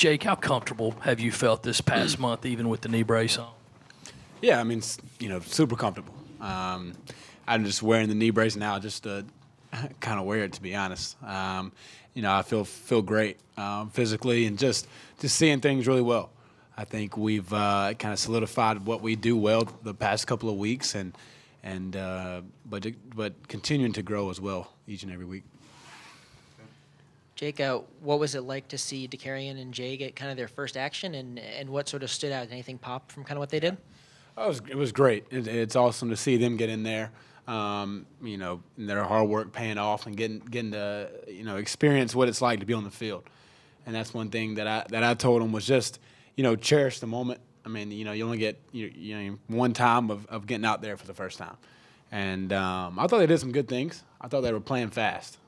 Jake, how comfortable have you felt this past month, even with the knee brace on? Yeah, I mean, super comfortable. I'm just wearing the knee brace now just to kind of wear it, to be honest. I feel great physically and just seeing things really well. I think we've kind of solidified what we do well the past couple of weeks, but continuing to grow as well each and every week. Jake, what was it like to see Dakarian and Jay get kind of their first action, and what sort of stood out? Anything pop from kind of what they did? It was great. It's awesome to see them get in there. And their hard work paying off and getting to experience what it's like to be on the field. And that's one thing that I told them was just cherish the moment. I mean, you only get one time of getting out there for the first time. And I thought they did some good things. I thought they were playing fast.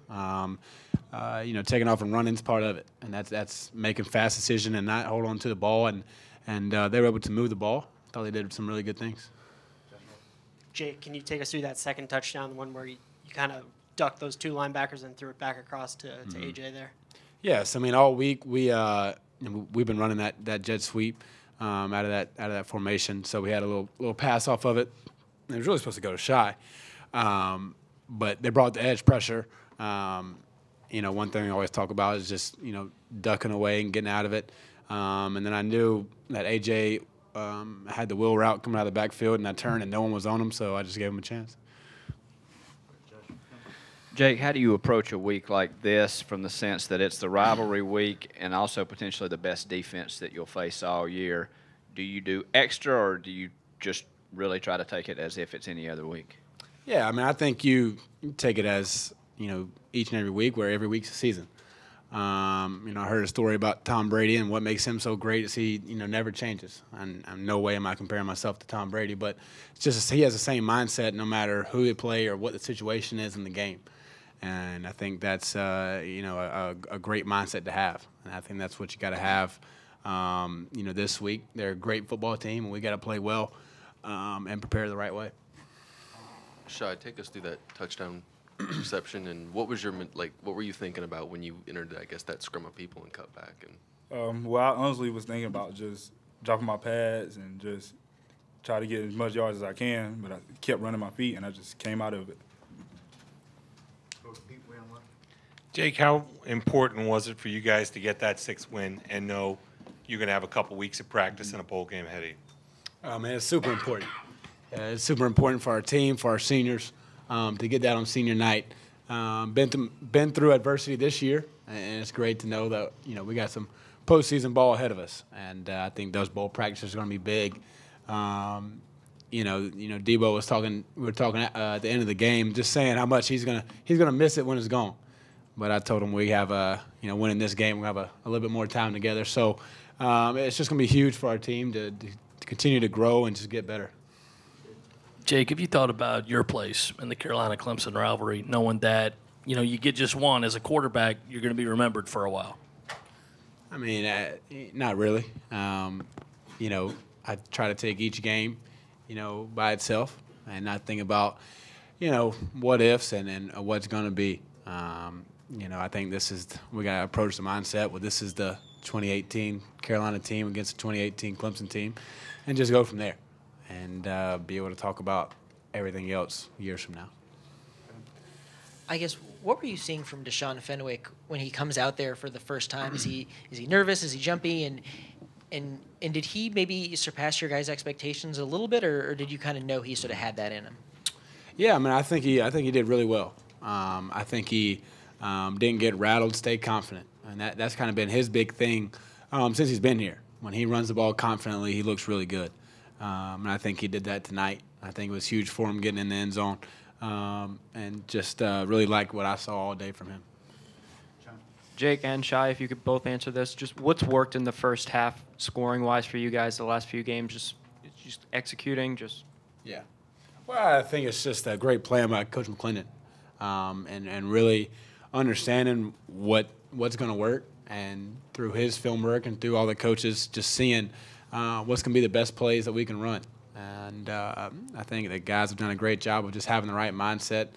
Taking off and running is part of it, and that's making fast decision and not hold on to the ball, and they were able to move the ball. I thought they did some really good things. Jake, can you take us through that second touchdown, the one where you kind of ducked those two linebackers and threw it back across to AJ there? Yes, I mean all week we've been running that jet sweep out of that formation, so we had a little pass off of it. It was really supposed to go to Shy, but they brought the edge pressure. One thing I always talk about is just ducking away and getting out of it. And then I knew that AJ had the wheel route coming out of the backfield, and I turned and no one was on him, so I just gave him a chance. Jake, how do you approach a week like this from the sense that it's the rivalry week and also potentially the best defense that you'll face all year? Do you do extra, or do you just really try to take it as if it's any other week? Yeah, I mean, I think you take it as each and every week, where every week's a season. I heard a story about Tom Brady, and what makes him so great is he, never changes. And no way am I comparing myself to Tom Brady, but it's just he has the same mindset no matter who they play or what the situation is in the game. And I think that's a great mindset to have. And I think that's what you got to have. This week they're a great football team, and we got to play well and prepare the right way. Shai, take us through that touchdown reception, and what were you thinking about when you entered, I guess, that scrum of people and cut back? And I honestly was thinking about just dropping my pads and just try to get as much yards as I can, but I kept running my feet, and I just came out of it. Jake, how important was it for you guys to get that 6th win and know you're going to have a couple weeks of practice and a bowl game ahead of you? Oh, man, it's super important. It's super important for our team, for our seniors, to get that on senior night. Been through adversity this year, and it's great to know that we got some postseason ball ahead of us, and I think those bowl practices are going to be big. Debo was talking. We were talking at the end of the game, just saying how much he's gonna miss it when it's gone. But I told him we have winning this game, we have a little bit more time together. So it's just gonna be huge for our team to continue to grow and just get better. Jake, have you thought about your place in the Carolina-Clemson rivalry, knowing that, you get just one as a quarterback, you're going to be remembered for a while? I mean, not really. I try to take each game, by itself and not think about, what ifs and what's going to be. I think we got to approach the mindset. Well, this is the 2018 Carolina team against the 2018 Clemson team, and just go from there. And be able to talk about everything else years from now. I guess, what were you seeing from Deshaun Fenwick when he comes out there for the first time? Is he nervous? Is he jumpy? And did he maybe surpass your guys' expectations a little bit, or did you kind of know he sort of had that in him? Yeah, I mean, I think he did really well. I think he didn't get rattled, stayed confident, and that's kind of been his big thing since he's been here. When he runs the ball confidently, he looks really good. And I think he did that tonight. I think it was huge for him getting in the end zone, and just really liked what I saw all day from him. Jake and Shai, if you could both answer this, just what's worked in the first half scoring-wise for you guys the last few games? Just executing, Yeah. Well, I think it's just a great plan by Coach McClendon, and really understanding what's going to work, and through his film work and through all the coaches, just seeing what's going to be the best plays that we can run. And I think the guys have done a great job of just having the right mindset,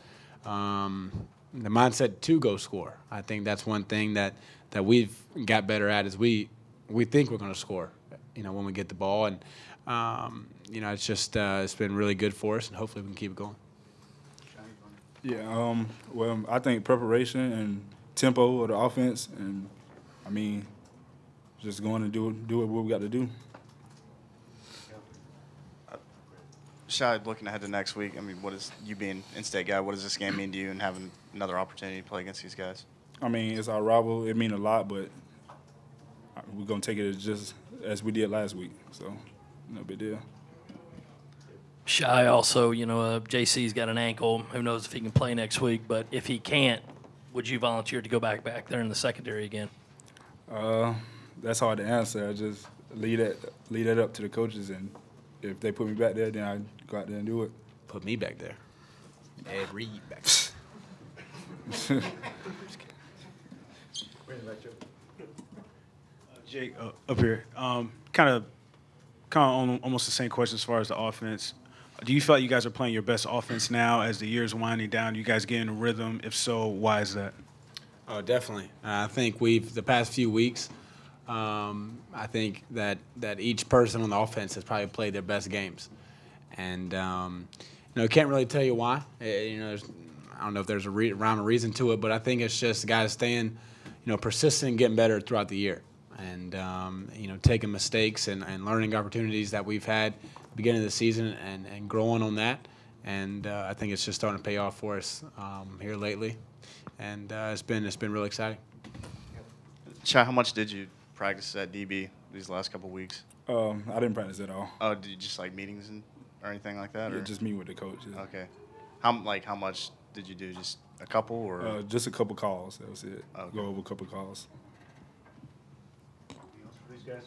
the mindset to go score. I think that's one thing that we've got better at is we we think we're going to score, when we get the ball. And, it's just it's been really good for us, and hopefully we can keep it going. Yeah, well, I think preparation and tempo of the offense, and, just going to do what we got to do. Shai, looking ahead to next week, what is you being in-state guy? What does this game mean to you, and having another opportunity to play against these guys? It's our rival. It means a lot, but we're gonna take it just as we did last week. So, no big deal. Shai also, JC's got an ankle. Who knows if he can play next week? But if he can't, would you volunteer to go back there in the secondary again? That's hard to answer. I just leave that up to the coaches, and if they put me back there, then I go out there and do it. Put me back there. Ed Reed back there. Jake, up here. Kind of on almost the same question as far as the offense. Do you feel like you guys are playing your best offense now as the year's winding down? You guys getting a rhythm? If so, why is that? Oh, definitely. I think the past few weeks, I think that each person on the offense has probably played their best games. And, can't really tell you why. I don't know if there's a rhyme or reason to it, but I think it's just guys staying, persistent and getting better throughout the year. And, taking mistakes and learning opportunities that we've had at the beginning of the season and growing on that. And I think it's just starting to pay off for us here lately. And it's been really exciting. Shai, how much did you practice at DB these last couple of weeks? I didn't practice at all. Oh, did you just like meetings or anything like that? Yeah, or? just meet with the coach. Yeah. Okay. How much did you do? Just a couple or? Just a couple calls. That was it. Okay. Go over a couple calls. Anything else for these guys?